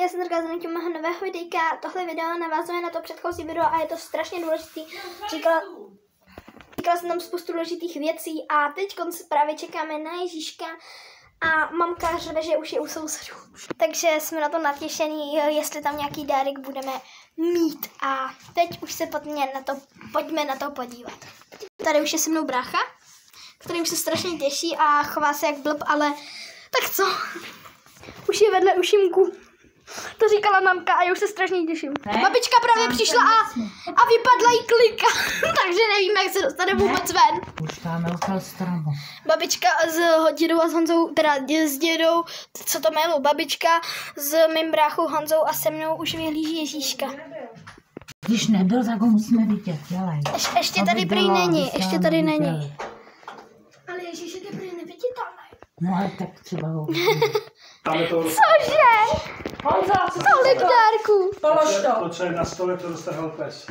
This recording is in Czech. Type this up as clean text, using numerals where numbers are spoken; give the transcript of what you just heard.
já jsem Terka z mého nového videjka. Tohle video navazuje na to předchozí video a je to strašně důležitý. Říkala jsem tam spoustu důležitých věcí a teď právě čekáme na Ježíška a mamka řve, že už je u sousedů. Takže jsme na to natěšení, jestli tam nějaký dárek budeme mít. A teď už se pojďme na to podívat. Tady už je se mnou brácha, který už se strašně těší a chová se jak blb, ale tak co? Už je vedle ušimku. To říkala mamka a já už se strašně těším. Babička právě přišla a vypadla jí klika, takže nevíme, jak se dostane vůbec ven. Už tam velká strana. Babička s dědou a s Honzou, teda s dědou, co to jméno, babička s mým bráchou Honzou a se mnou už vyhlíží Ježíška. Když nebyl, tak ho musíme vidět, dělej. Ještě tady prý není, ještě tady není. Ale Ježíšek je prý neviditelný. No ale tak třeba ho. Cože? Tolik dárků. Polož to. To, co je na stole, to dostal pes.